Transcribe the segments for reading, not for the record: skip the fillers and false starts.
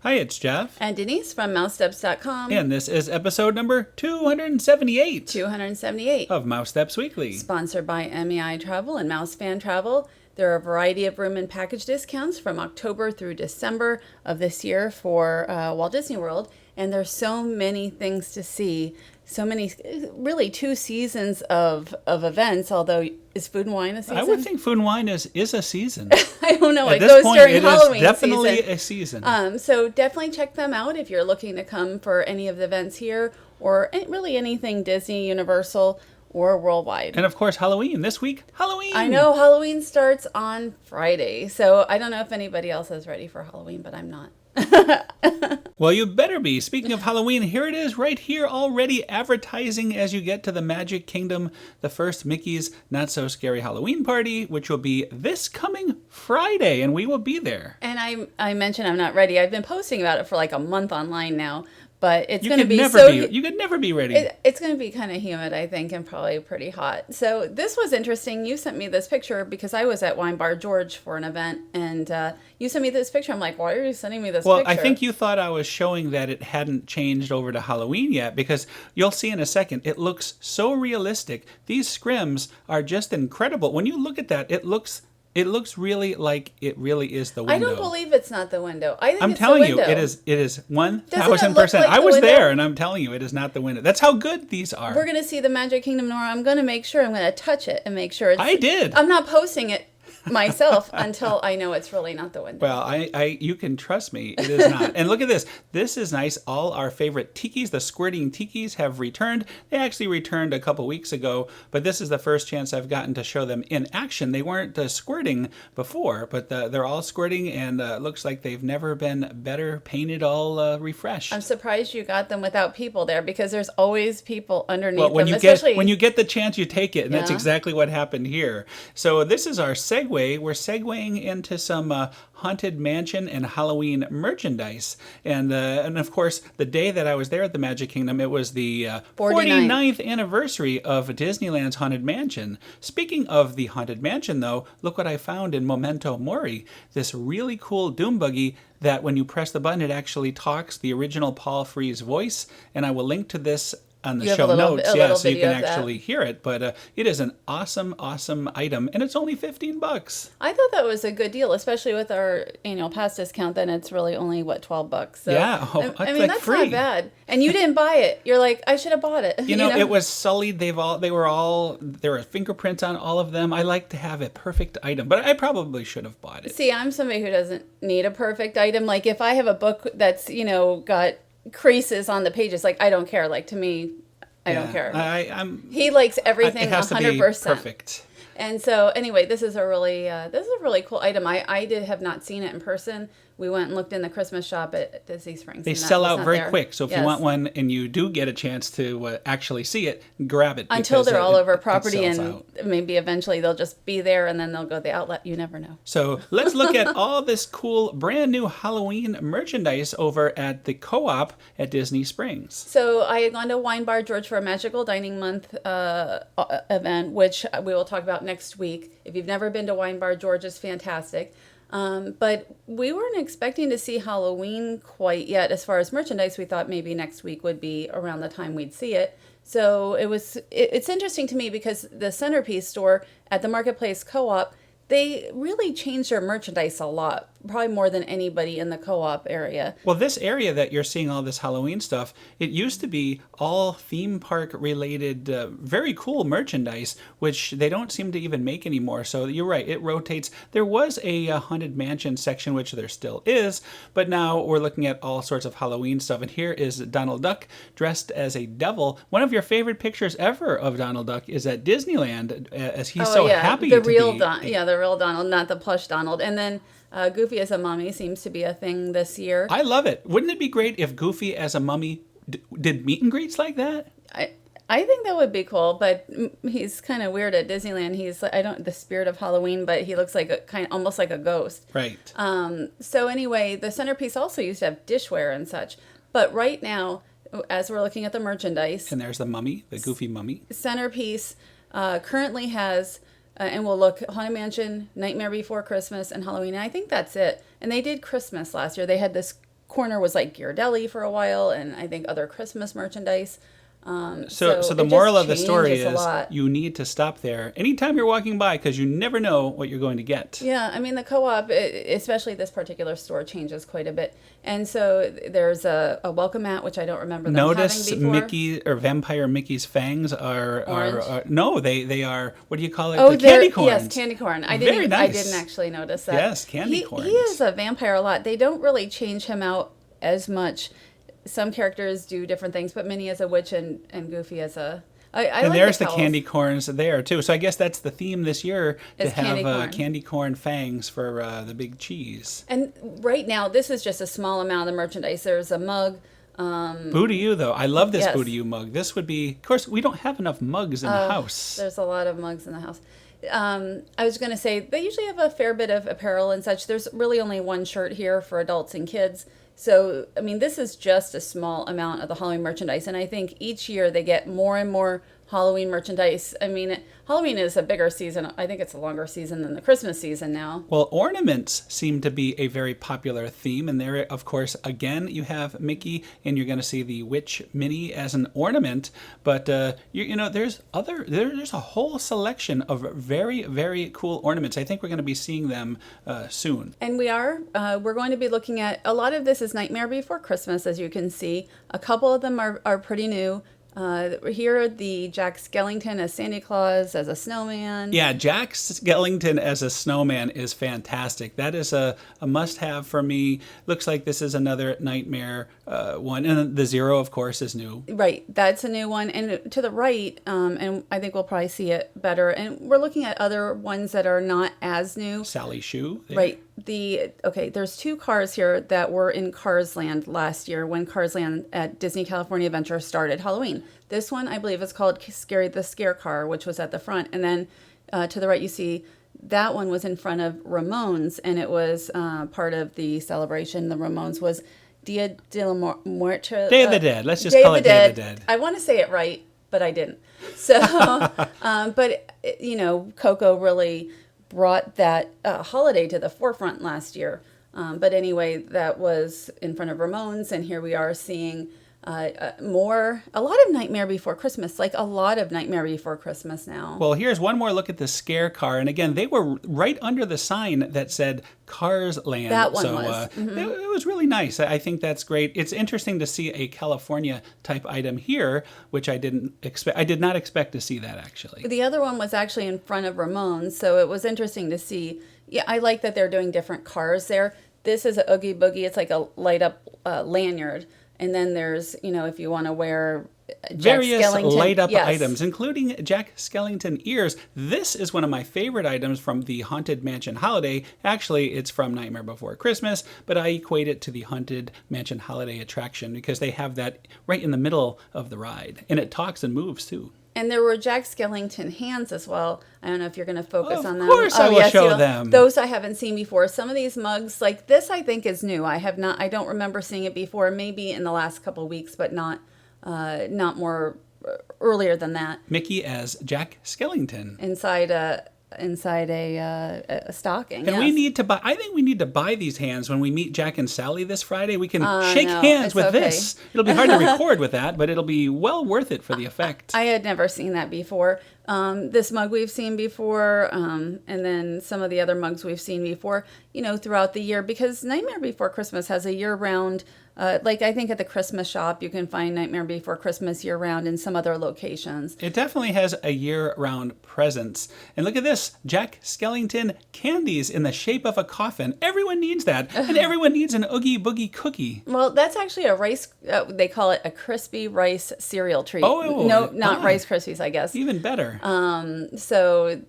Hi, it's Jeff. And Denise from Mousesteps.com. And this is episode number 278. 278. Of Mousesteps Weekly. Sponsored by MEI Travel and Mouse Fan Travel. There are a variety of room and package discounts from October through December of this year for Walt Disney World. And there's so many things to see. So many, really 2 seasons of events, although is Food and Wine a season? I would think Food and Wine is a season. I don't know. At It this goes point, during it Halloween is definitely season. a season. So definitely check them out if you're looking to come for any of the events here or really anything Disney, Universal, or worldwide. And of course, Halloween. This week, Halloween. I know Halloween starts on Friday, so I don't know if anybody else is ready for Halloween, but I'm not. Well, you better be. Speaking of Halloween, here it is right here already advertising as you get to the Magic Kingdom, the first Mickey's Not So Scary Halloween Party, which will be this coming Friday, and we will be there. And I mentioned I'm not ready. I've been posting about it for like a month online now, but it's You going to could be never so... You could never be ready. It's going to be kind of humid, I think, and probably pretty hot. So this was interesting. You sent me this picture because I was at Wine Bar George for an event, and you sent me this picture. I'm like, why are you sending me this Well, picture? I think you thought I was showing that it hadn't changed over to Halloween yet, because you'll see in a second, it looks so realistic. These scrims are just incredible. When you look at that, it looks really like it really is the window. I don't believe it's not the window. I think I'm it's telling the you, window. it is Doesn't it look 1,000%. like I the was window? there, and I'm telling you, it is not the window. That's how good these are. We're going to see the Magic Kingdom, Nora. I'm going to make sure. I'm going to touch it and make sure it's... I did. I'm not posting it myself until I know it's really not the window. Well, you can trust me, it is not. And look at this. This is nice. All our favorite tikis, the squirting tikis, have returned. They actually returned a couple weeks ago, but this is the first chance I've gotten to show them in action. They weren't squirting before, but they're all squirting, and it looks like they've never been better painted, all refreshed. I'm surprised you got them without people there because there's always people underneath Well, when them. when you get the chance, you take it, and that's Yeah. exactly what happened here. So this is our segue. We're segueing into some Haunted Mansion and Halloween merchandise, and of course, the day that I was there at the Magic Kingdom, it was the 49th anniversary of Disneyland's Haunted Mansion. Speaking of the Haunted Mansion, though, look what I found in Memento Mori. This really cool Doom buggy that when you press the button, it actually talks the original Paul Frees voice, and I will link to this on the show notes, so you can actually hear it. But it is an awesome, awesome item, and it's only $15. I thought that was a good deal, especially with our annual pass discount. Then it's really only $12. So, yeah, I mean that's free. Not bad. And you didn't buy it. You're like, I should have bought it. You know, it was sullied. There were fingerprints on all of them. I like to have a perfect item, but I probably should have bought it. See, I'm somebody who doesn't need a perfect item. Like if I have a book that's got creases on the pages, like I don't care. Like to me, I don't care. He likes everything 100%. Perfect. And so anyway, this is a really cool item. I have not seen it in person. We went and looked in the Christmas shop at Disney Springs. They sell out very quick, so if you want one and you do get a chance to actually see it, grab it. Until they're all over property, and maybe eventually they'll just be there and then they'll go to the outlet. You never know. So let's look at all this cool brand new Halloween merchandise over at the Co-op at Disney Springs. So I had gone to Wine Bar George for a Magical Dining Month event, which we will talk about next week. If you've never been to Wine Bar George, it's fantastic. But we weren't expecting to see Halloween quite yet. As far as merchandise, we thought maybe next week would be around the time we'd see it. So it's interesting to me because the Centerpiece store at the Marketplace Co-op, they really changed their merchandise a lot, probably more than anybody in the Co-op area. Well, this area that you're seeing all this Halloween stuff, it used to be all theme park related, very cool merchandise, which they don't seem to even make anymore. So you're right, it rotates. There was a Haunted Mansion section, which there still is, but now we're looking at all sorts of Halloween stuff. And here is Donald Duck dressed as a devil. One of your favorite pictures ever of Donald Duck is at Disneyland, as he's happy to be. The real Donald, not the plush Donald. And then Goofy as a mummy seems to be a thing this year. I love it. Wouldn't it be great if Goofy as a mummy did meet and greets like that? I think that would be cool, but he's kind of weird at Disneyland. He's the spirit of Halloween, but he looks like almost like a ghost. Right. So anyway, the Centerpiece also used to have dishware and such, but right now, as we're looking at the merchandise, and there's the mummy, the Goofy mummy. Centerpiece currently has. And we'll look Haunted Mansion, Nightmare Before Christmas, and Halloween. And I think that's it. And they did Christmas last year. They had this corner was like Ghirardelli for a while, and I think other Christmas merchandise. So the it moral just of the story changes a is lot. you need to stop there anytime you're walking by because you never know what you're going to get. Yeah, I mean, the co-op, especially this particular store, changes quite a bit. And so there's a welcome mat, which I don't remember them Notice having before. Mickey or Vampire Mickey's fangs are Orange? no, they are, what do you call it? Oh, The candy corns. yes, candy corn. I Very didn't. I nice. didn't actually notice that. Yes, candy corns. He is a vampire a lot. They don't really change him out as much. Some characters do different things, but Minnie as a witch and Goofy as a. I And like there's the towels. candy corns there too. So I guess that's the theme this year, to Is candy have corn. candy corn fangs for the big cheese. And right now, this is just a small amount of the merchandise. There's a mug. Boo to you, though. I love this Yes. Boo to you mug. This would be, of course, we don't have enough mugs in the house. There's a lot of mugs in the house. I was going to say, they usually have a fair bit of apparel and such. There's really only one shirt here for adults and kids. So, I mean, this is just a small amount of the Halloween merchandise. And I think each year they get more and more Halloween merchandise. I mean, Halloween is a bigger season. I think it's a longer season than the Christmas season now. Well, ornaments seem to be a very popular theme. And there, of course, again, you have Mickey, and you're going to see the witch Minnie as an ornament. But, you know, there's a whole selection of very, very cool ornaments. I think we're going to be seeing them soon. And we're going to be looking at, a lot of this is Nightmare Before Christmas, as you can see. A couple of them are pretty new. Here, the Jack Skellington as Santa Claus, as a snowman. Yeah, Jack Skellington as a snowman is fantastic. That is a must-have for me. Looks like this is another Nightmare one. And the Zero, of course, is new. Right, that's a new one. And to the right, and I think we'll probably see it better. And we're looking at other ones that are not as new. Sally Shoe. There. Right. There's two cars here that were in Cars Land last year when Cars Land at Disney California Adventure started Halloween. This one, I believe, is called Scary the Scare Car, which was at the front. And then to the right, you see that one was in front of Ramones, and it was part of the celebration. The Ramones was Dia de la Muerte. Day of the Dead. Let's just call it Day of the Dead. I want to say it right, but I didn't. So, but, you know, Coco really brought that holiday to the forefront last year. But anyway, that was in front of Ramones, and here we are seeing a lot of Nightmare Before Christmas, like a lot of Nightmare Before Christmas now. Well, here's one more look at the scare car. And again, they were right under the sign that said Cars Land. That one so, was. It was really nice. I think that's great. It's interesting to see a California type item here, which I didn't expect. I did not expect to see that, actually. The other one was actually in front of Ramones, so it was interesting to see. Yeah, I like that they're doing different cars there. This is a Oogie Boogie. It's like a light up lanyard. And then there's, you know, if you want to wear Jack Various Skellington. light up Yes. items, including Jack Skellington ears. This is one of my favorite items from the Haunted Mansion Holiday. Actually, it's from Nightmare Before Christmas, but I equate it to the Haunted Mansion Holiday attraction because they have that right in the middle of the ride. And it talks and moves, too. And there were Jack Skellington hands as well. I don't know if you're going to focus on them. Of course I will show them. Those I haven't seen before. Some of these mugs, like this, I think is new. I don't remember seeing it before. Maybe in the last couple of weeks, but not more earlier than that. Mickey as Jack Skellington. Inside a stocking. And yes. we need to buy, I think we need to buy these hands when we meet Jack and Sally this Friday. We can shake no, hands it's with okay. this. It'll be hard to record with that, but it'll be well worth it for the effect. I had never seen that before. This mug we've seen before, and then some of the other mugs we've seen before, you know, throughout the year, because Nightmare Before Christmas has a year-round, like I think at the Christmas shop, you can find Nightmare Before Christmas year-round in some other locations. It definitely has a year-round presence. And look at this, Jack Skellington candies in the shape of a coffin. Everyone needs that, and everyone needs an Oogie Boogie cookie. Well, that's actually a rice, they call it a crispy rice cereal treat. Oh, no, not oh. Rice Krispies, I guess. Even better. So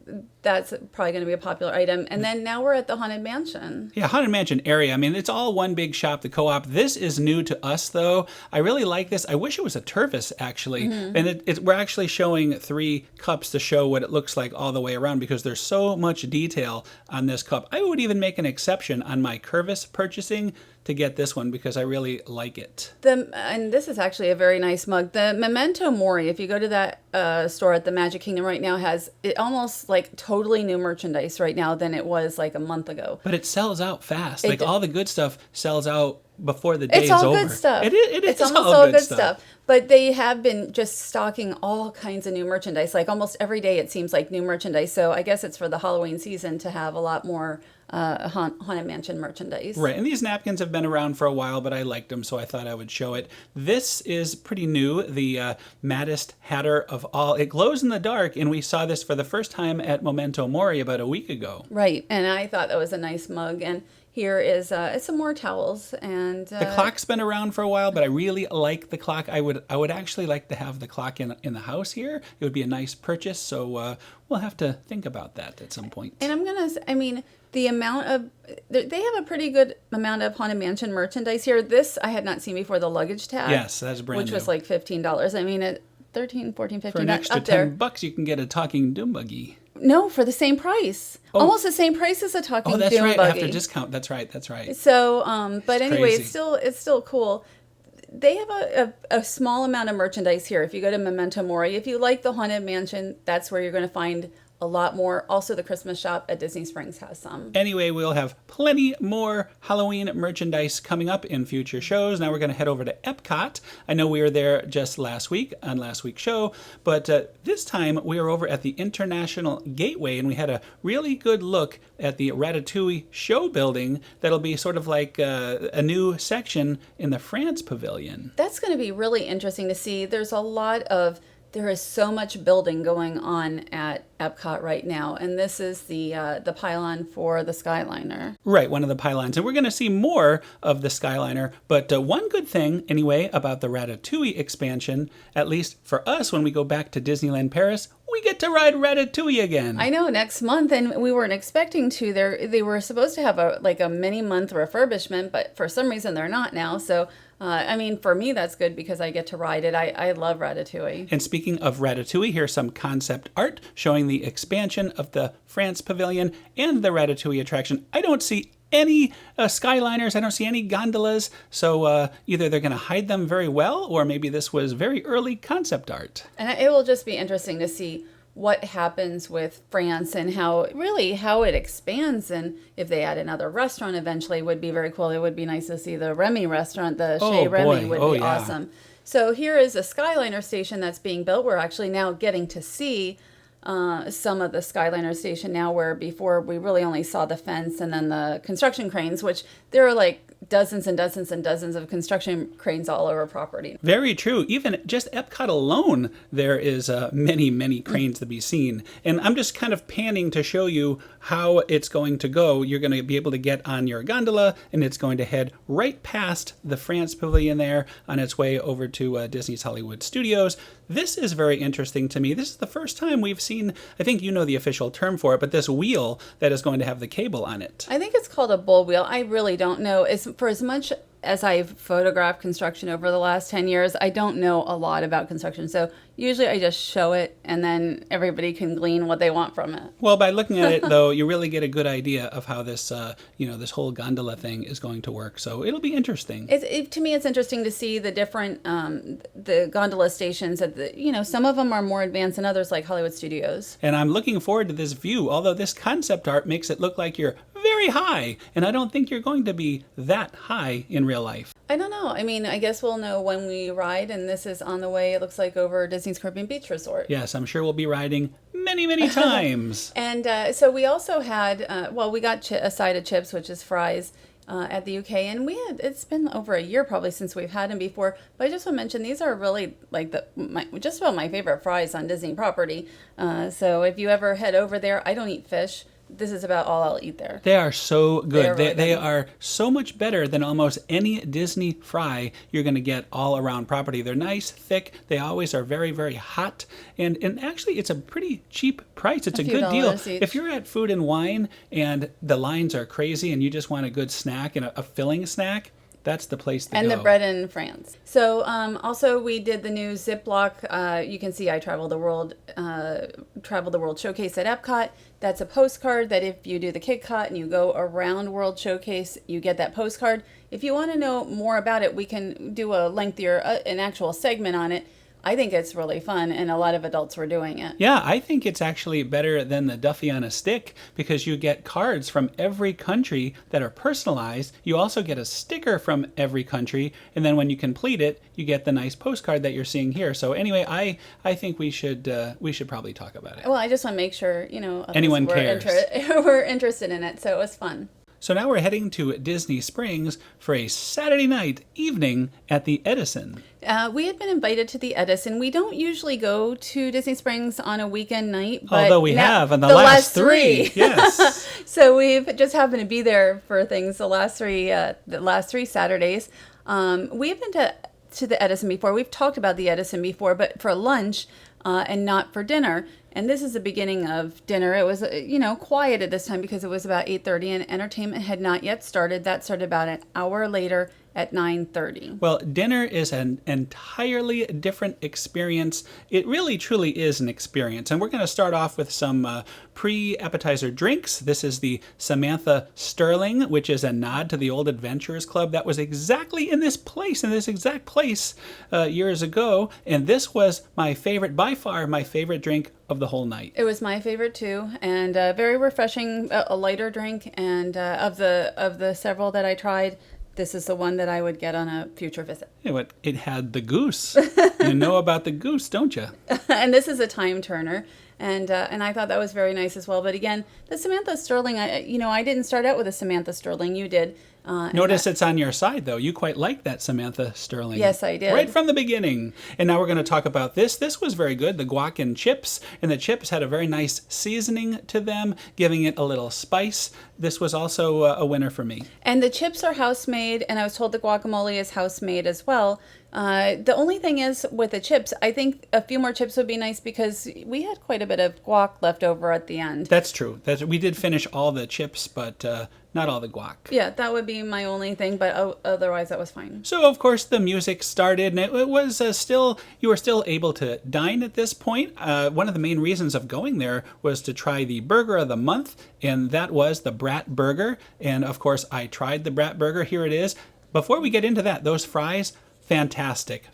that's probably going to be a popular item. And then now we're at the Haunted Mansion. Yeah, Haunted Mansion area. I mean, it's all one big shop, the co-op. This is new to us, though. I really like this. I wish it was a Tervis, actually. Mm-hmm. And we're actually showing 3 cups to show what it looks like all the way around because there's so much detail on this cup. I would even make an exception on my Curvis purchasing to get this one because I really like it. And this is actually a very nice mug. The Memento Mori, if you go to that store at the Magic Kingdom right now, has it almost like totally new merchandise right now than it was like a month ago. But it sells out fast. Like all the good stuff sells out before the day It's is all over. good stuff. It It's is almost all good stuff. But they have been just stocking all kinds of new merchandise. Like almost every day, it seems like new merchandise. So I guess it's for the Halloween season to have a lot more Haunted Mansion merchandise. Right, and these napkins have been around for a while, but I liked them, so I thought I would show it. This is pretty new, the maddest hatter of all. It glows in the dark, and we saw this for the first time at Memento Mori about a week ago. Right, and I thought that was a nice mug. And here is some more towels. And the clock's been around for a while, but I really like the clock. I would actually like to have the clock in the house here. It would be a nice purchase, so we'll have to think about that at some point. And the amount of, they have a pretty good amount of Haunted Mansion merchandise here. This I had not seen before, the luggage tag. Yes, that's brand new. Which was like $15. I mean, at 13, 14, 15, for an extra up there. $10, you can get a talking doom buggy. No, for the same price. Oh. Almost the same price as a talking Oh, that's doom right. buggy. After discount, that's right. So, but anyway, crazy. it's still cool. They have a small amount of merchandise here. If you go to Memento Mori, if you like the Haunted Mansion, that's where you're going to find a lot more. Also, the Christmas shop at Disney Springs has some. Anyway, we'll have plenty more Halloween merchandise coming up in future shows. Now we're going to head over to Epcot. I know we were there just last week on last week's show, but this time we were over at the International Gateway, and we had a really good look at the Ratatouille show building that'll be sort of like a new section in the France Pavilion. That's going to be really interesting to see. There is so much building going on at Epcot right now, and this is the pylon for the Skyliner. Right, one of the pylons. And we're going to see more of the Skyliner, but one good thing, anyway, about the Ratatouille expansion, at least for us when we go back to Disneyland Paris, we get to ride Ratatouille again. I know, next month, and we weren't expecting to. They were supposed to have a mini-month refurbishment, but for some reason they're not now, so... for me, that's good because I get to ride it. I love Ratatouille. And speaking of Ratatouille, here's some concept art showing the expansion of the France Pavilion and the Ratatouille attraction. I don't see any Skyliners. I don't see any gondolas. So either they're going to hide them very well, or maybe this was very early concept art. And it will just be interesting to see what happens with France and how it expands, and if they add another restaurant eventually would be very cool. It would be nice to see the Remy restaurant, the Chez Remy would be awesome. So here is a Skyliner station that's being built. We're actually now getting to see some of the Skyliner station now, where before we really only saw the fence and then the construction cranes, which there are like dozens and dozens and dozens of construction cranes all over property. Very true. Even just Epcot alone, there is many, many cranes to be seen. And I'm just kind of panning to show you how it's going to go. You're going to be able to get on your gondola, and it's going to head right past the France Pavilion there on its way over to Disney's Hollywood Studios. This is very interesting to me. This is the first time we've seen, I think you know the official term for it, but this wheel that is going to have the cable on it. I think it's called a bull wheel. I really don't know. For as much as I've photographed construction over the last 10 years, I don't know a lot about construction. So usually I just show it and then everybody can glean what they want from it. Well, by looking at it, though, you really get a good idea of how this, this whole gondola thing is going to work. So it'll be interesting. To me, it's interesting to see the different, the gondola stations. Some of them are more advanced than others, like Hollywood Studios. And I'm looking forward to this view, although this concept art makes it look like you're very high. And I don't think you're going to be that high in real life. I don't know. I guess we'll know when we ride, and this is on the way, it looks like, over Disney's Caribbean Beach Resort. Yes, I'm sure we'll be riding many, many times. And so we also had, we got a side of chips, which is fries, at the UK, and it's been over a year probably since we've had them before, but I just want to mention these are really like just about my favorite fries on Disney property. So if you ever head over there, I don't eat fish. This is about all I'll eat there. They are so good. They good. are so much better than almost any Disney fry you're going to get all around property. They're nice, thick. They always are very, very hot. And actually, it's a pretty cheap price. It's a good deal. Each. If you're at Food and Wine and the lines are crazy and you just want a good snack and a filling snack, that's the place to go. And the bread in France. So also we did the new Ziploc. You can see I Travel the World Showcase at Epcot. That's a postcard that if you do the Kidcot and you go around World Showcase, you get that postcard. If you want to know more about it, we can do a lengthier, an actual segment on it I think it's really fun, and a lot of adults were doing it. Yeah, I think it's actually better than the Duffy on a stick because you get cards from every country that are personalized. You also get a sticker from every country, and then when you complete it, you get the nice postcard that you're seeing here. So anyway, I think we should probably talk about it. Well, I just want to make sure, Anyone cares. We're interested in it, so it was fun. So now we're heading to Disney Springs for a Saturday night evening at the Edison. We had been invited to the Edison. We don't usually go to Disney Springs on a weekend night, but although we have on the last three. Yes. So we've just happened to be there for things the last three Saturdays. We've been to the Edison before. We've talked about the Edison before, but for lunch and not for dinner. And this is the beginning of dinner. It was, quiet at this time because it was about 8:30 and entertainment had not yet started. That started about an hour later at 9:30. Well, dinner is an entirely different experience. It really, truly is an experience. And we're going to start off with some pre-appetizer drinks. This is the Samantha Sterling, which is a nod to the Old Adventurers Club that was exactly in this exact place years ago. And this was my favorite, by far my favorite drink of the whole night. It was my favorite too, and very refreshing, a lighter drink. And of the several that I tried, this is the one that I would get on a future visit. Yeah, it had the goose. You know about the goose, don't you? And this is a time turner. And I thought that was very nice as well. But again, the Samantha Sterling, I didn't start out with a Samantha Sterling. You did. Notice it's on your side, though. You quite like that Samantha Sterling. Yes, I did. Right from the beginning. And now we're going to talk about this. This was very good, the guac and chips. And the chips had a very nice seasoning to them, giving it a little spice. This was also a winner for me. And the chips are house-made, and I was told the guacamole is house-made as well. The only thing is with the chips, I think a few more chips would be nice because we had quite a bit of guac left over at the end. That's true. We did finish all the chips, but not all the guac. Yeah, that would be my only thing, but otherwise that was fine. So, of course, the music started, and it was you were still able to dine at this point. One of the main reasons of going there was to try the burger of the month, and that was the Brat Burger. And, of course, I tried the Brat Burger. Here it is. Before we get into that, those fries, fantastic,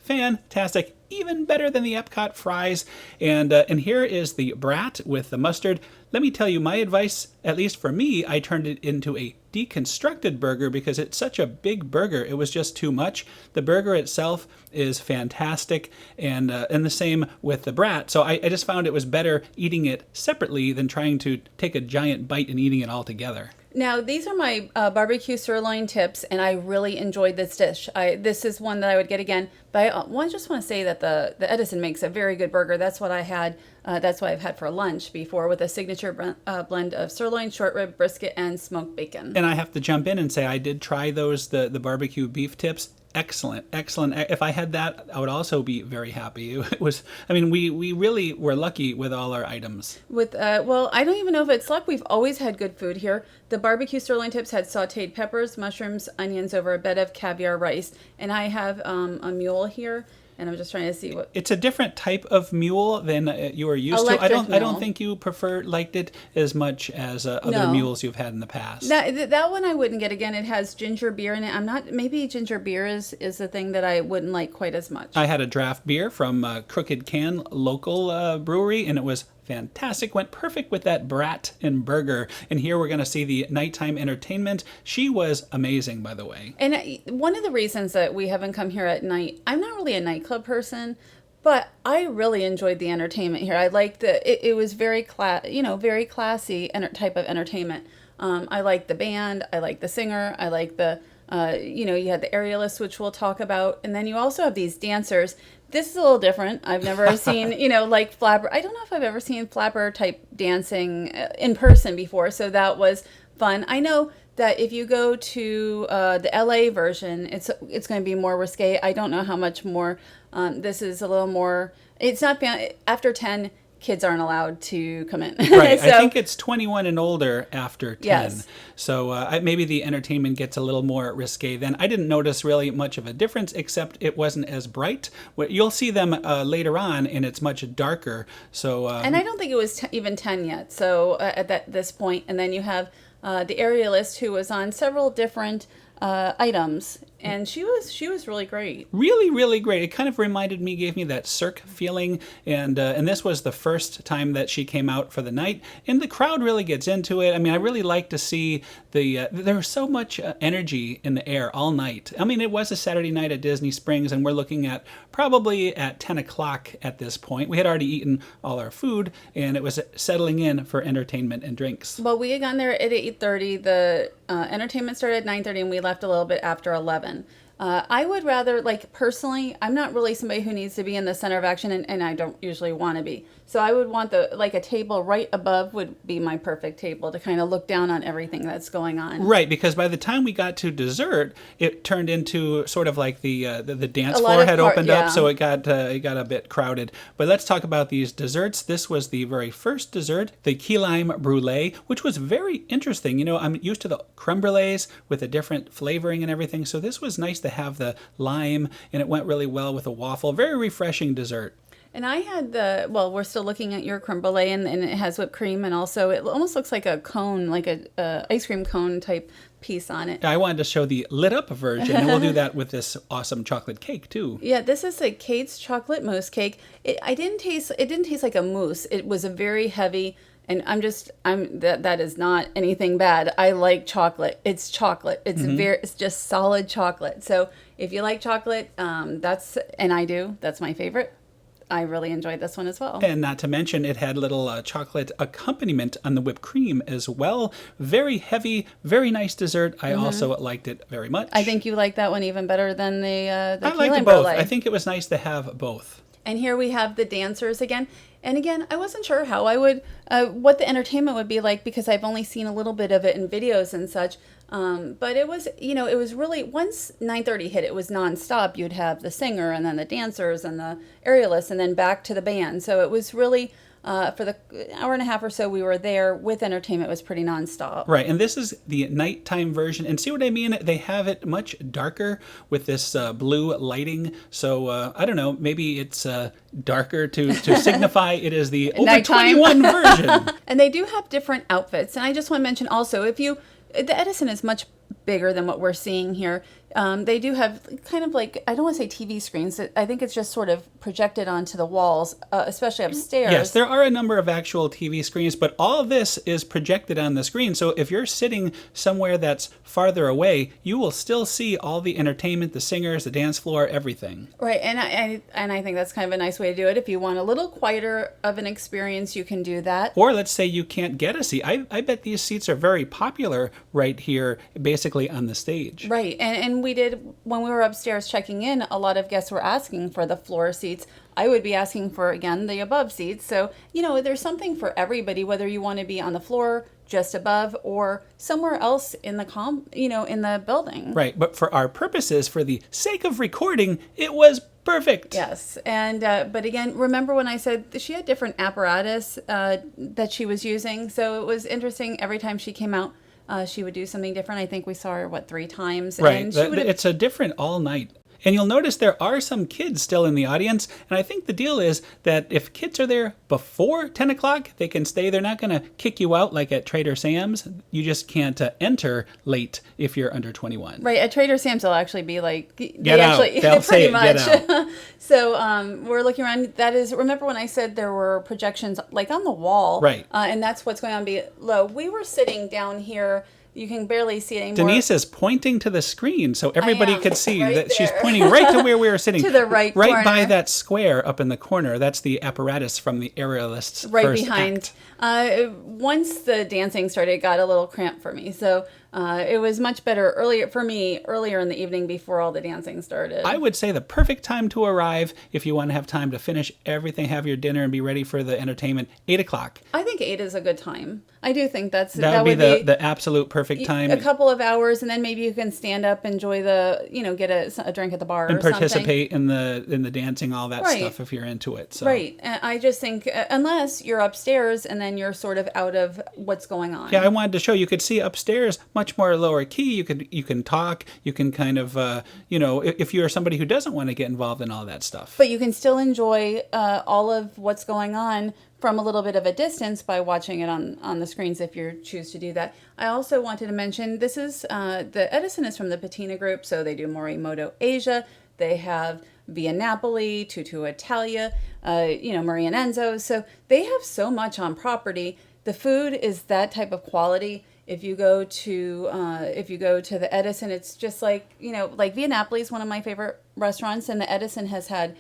even better than the Epcot fries. And here is the Brat with the mustard. Let me tell you, my advice, at least for me, I turned it into a deconstructed burger because it's such a big burger. It was just too much. The burger itself is fantastic, and the same with the Brat. So I just found it was better eating it separately than trying to take a giant bite and eating it all together. Now, these are my barbecue sirloin tips, and I really enjoyed this dish. This is one that I would get again, but I just want to say that the Edison makes a very good burger. That's what I had. That's what I've had for lunch before, with a signature blend of sirloin, short rib, brisket, and smoked bacon. And I have to jump in and say I did try those, the barbecue beef tips. Excellent. If I had that, I would also be very happy. It was, we really were lucky with all our items. Well, I don't even know if it's luck. We've always had good food here. The barbecue sirloin tips had sautéed peppers, mushrooms, onions over a bed of caviar rice. And I have a mule here. And I'm just trying to see what... It's a different type of mule than you are used to. I don't think you liked it as much as other mules you've had in the past. That one I wouldn't get again. It has ginger beer in it. Maybe ginger beer is the thing that I wouldn't like quite as much. I had a draft beer from Crooked Can local brewery, and it was fantastic. Went perfect with that Brat and burger. And here we're going to see the nighttime entertainment. She was amazing, by the way. And one of the reasons that we haven't come here at night, I'm not really a nightclub person, but I really enjoyed the entertainment here. I liked it was very very classy type of entertainment. I liked the band. I liked the singer. I liked the you had the aerialists, which we'll talk about, and then you also have these dancers. This is a little different. I've never seen, like flapper. I don't know if I've ever seen flapper type dancing in person before, so that was fun. I know that if you go to the LA version, it's going to be more risque. I don't know how much more. This is a little more. It's not after 10. Kids aren't allowed to come in. Right. So, I think it's 21 and older after 10. Yes. So maybe the entertainment gets a little more risque then. I didn't notice really much of a difference, except it wasn't as bright. You'll see them later on, and it's much darker. So and I don't think it was even 10 yet. So at this point, and then you have the aerialist who was on several different items. and she was really great. Really, really great. It kind of gave me that Cirque feeling, and this was the first time that she came out for the night, and the crowd really gets into it. I mean, I really like to see there was so much energy in the air all night. I mean, it was a Saturday night at Disney Springs, and we're looking at probably at 10 o'clock at this point. We had already eaten all our food, and it was settling in for entertainment and drinks. Well, we had gone there at 8:30. The entertainment started at 9:30, and we left a little bit after 11. I would rather, like, personally, I'm not really somebody who needs to be in the center of action, and I don't usually want to be. So I would want a table right above would be my perfect table to kind of look down on everything that's going on. Right, because by the time we got to dessert, it turned into sort of like the dance floor had opened up, so it got a bit crowded. But let's talk about these desserts. This was the very first dessert, the key lime brulee, which was very interesting. You know, I'm used to the creme brulees with a different flavoring and everything, so this was nice to have the lime, and it went really well with a waffle. Very refreshing dessert. And I had we're still looking at your creme brulee, and it has whipped cream, and also it almost looks like a cone, like a ice cream cone type piece on it. I wanted to show the lit up version, and we'll do that with this awesome chocolate cake too. Yeah, this is a Kate's chocolate mousse cake. It didn't taste like a mousse. It was a very heavy, and that is not anything bad. I like chocolate. It's chocolate. It's it's just solid chocolate. So if you like chocolate, and I do, that's my favorite. I really enjoyed this one as well. And not to mention, it had little chocolate accompaniment on the whipped cream as well. Very heavy, very nice dessert. I also liked it very much. I think you liked that one even better than the I key liked lime both. brulee. I think it was nice to have both. And here we have the dancers again. And again, I wasn't sure how I would, what the entertainment would be like, because I've only seen a little bit of it in videos and such. But it was, it was really, once 9:30 hit, it was nonstop. You'd have the singer and then the dancers and the aerialists and then back to the band. So it was really, for the hour and a half or so we were there with entertainment, it was pretty nonstop. Right, and this is the nighttime version. And see what I mean? They have it much darker with this blue lighting. So I don't know, maybe it's darker to signify it is the over Nighttime. 21 version. And they do have different outfits. And I just want to mention also, the Edison is much bigger than what we're seeing here. They do have kind of like, I don't want to say TV screens. I think it's just sort of projected onto the walls, especially upstairs. Yes, there are a number of actual TV screens, but all of this is projected on the screen. So if you're sitting somewhere that's farther away, you will still see all the entertainment, the singers, the dance floor, everything. Right, and I think that's kind of a nice way to do it. If you want a little quieter of an experience, you can do that. Or let's say you can't get a seat. I bet these seats are very popular right here, basically on the stage. Right, and we did, when we were upstairs checking in, a lot of guests were asking for the floor seats. I would be asking for, again, the above seats. So, there's something for everybody, whether you want to be on the floor, just above, or somewhere else in the in the building. Right, but for our purposes, for the sake of recording, it was perfect. Yes, and but again, remember when I said she had different apparatus that she was using, so it was interesting. Every time she came out, she would do something different. I think we saw her, 3 times? Right, And it's a different all night. And you'll notice there are some kids still in the audience. And I think the deal is that if kids are there before 10 o'clock, they can stay. They're not going to kick you out like at Trader Sam's. You just can't enter late if you're under 21. Right, at Trader Sam's, they'll actually be like, Get out. They'll say it, much. Get out. So we're looking around. That is, remember when I said there were projections like on the wall? Right. And that's what's going on below. We were sitting down here. You can barely see it anymore. Denise is pointing to the screen so everybody could see right that she's there. pointing right to where we were sitting. To the right by corner. that square up in the corner. That's the apparatus from the aerialists' Right first behind. act. Once the dancing started, it got a little cramped for me. So it was much better earlier in the evening before all the dancing started. I would say the perfect time to arrive if you want to have time to finish everything, have your dinner, and be ready for the entertainment, 8 o'clock. I think 8 is a good time. I do think that would be the absolute perfect time. A couple of hours, and then maybe you can stand up, enjoy get a drink at the bar and or something. participate in the dancing, all that Right. stuff if you're into it. So. Right. And I just think unless you're upstairs and then you're sort of out of what's going on. Yeah, I wanted to show you could see upstairs. much more lower key. You can talk. You can kind of if you're somebody who doesn't want to get involved in all that stuff. But you can still enjoy all of what's going on from a little bit of a distance by watching it on the screens if you choose to do that. I also wanted to mention this is the Edison is from the Patina Group, so they do Morimoto Asia. They have Via Napoli, Tutu Italia, Marie and Enzo. So they have so much on property. The food is that type of quality. If you go to the Edison, it's just like Via Napoli is one of my favorite restaurants, and the Edison has had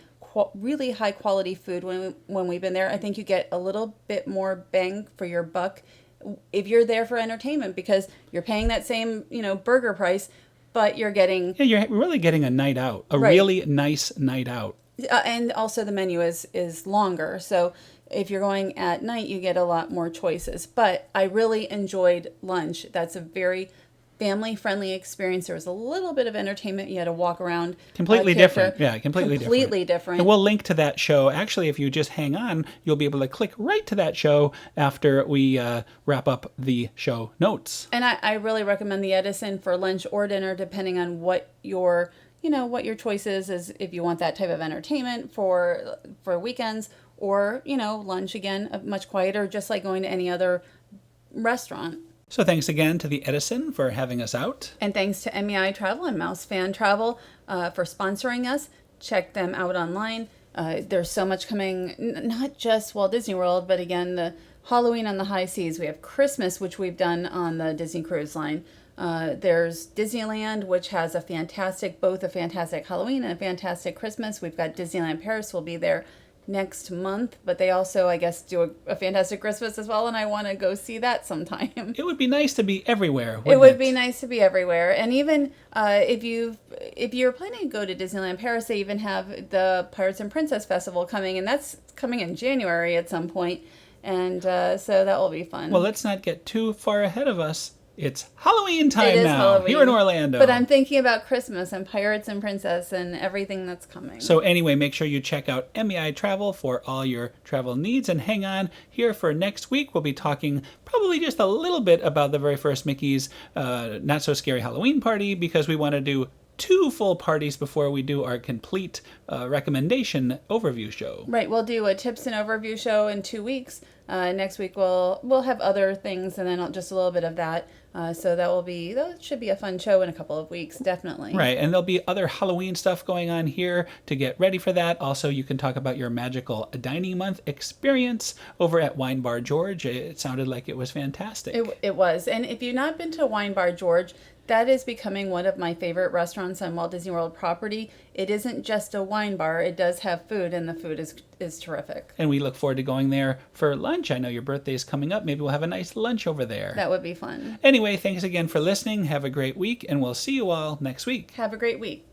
really high quality food when we've been there. I think you get a little bit more bang for your buck if you're there for entertainment, because you're paying that same burger price, but you're getting you're really getting a night out, right. Really nice night out. And also the menu is longer, so if you're going at night, you get a lot more choices. But I really enjoyed lunch. That's a very family-friendly experience. There was a little bit of entertainment. You had to walk around. Completely different. Yeah, completely different. And we'll link to that show. Actually, if you just hang on, you'll be able to click right to that show after we wrap up the show notes. And I really recommend the Edison for lunch or dinner, depending on what your choice is if you want that type of entertainment for weekends, or lunch again, much quieter, just like going to any other restaurant. So thanks again to the Edison for having us out. And thanks to MEI Travel and Mouse Fan Travel for sponsoring us. Check them out online. There's so much coming, not just Walt Disney World, but again, the Halloween on the high seas. We have Christmas, which we've done on the Disney Cruise Line. There's Disneyland, which has both a fantastic Halloween and a fantastic Christmas. We've got Disneyland Paris will be there next month, but they also, I guess, do a fantastic Christmas as well, and I want to go see that sometime. It would be nice to be everywhere. It would be nice to be everywhere, and even if you're planning to go to Disneyland Paris, they even have the Pirates and Princess Festival coming, and that's coming in January at some point, and so that will be fun. Well, let's not get too far ahead of us. It's Halloween time now, Halloween. Here in Orlando. But I'm thinking about Christmas and Pirates and Princess and everything that's coming. So anyway, make sure you check out MEI Travel for all your travel needs. And hang on here for next week. We'll be talking probably just a little bit about the very first Mickey's Not So Scary Halloween Party, because we want to do 2 full parties before we do our complete recommendation overview show. Right, we'll do a tips and overview show in 2 weeks. Next week we'll have other things, and then just a little bit of that. So that should be a fun show in a couple of weeks, definitely. Right, and there'll be other Halloween stuff going on here to get ready for that. Also, you can talk about your magical dining month experience over at Wine Bar George. It sounded like it was fantastic. It was, and if you've not been to Wine Bar George, that is becoming one of my favorite restaurants on Walt Disney World property. It isn't just a wine bar. It does have food, and the food is terrific. And we look forward to going there for lunch. I know your birthday's coming up. Maybe we'll have a nice lunch over there. That would be fun. Anyway, thanks again for listening. Have a great week, and we'll see you all next week. Have a great week.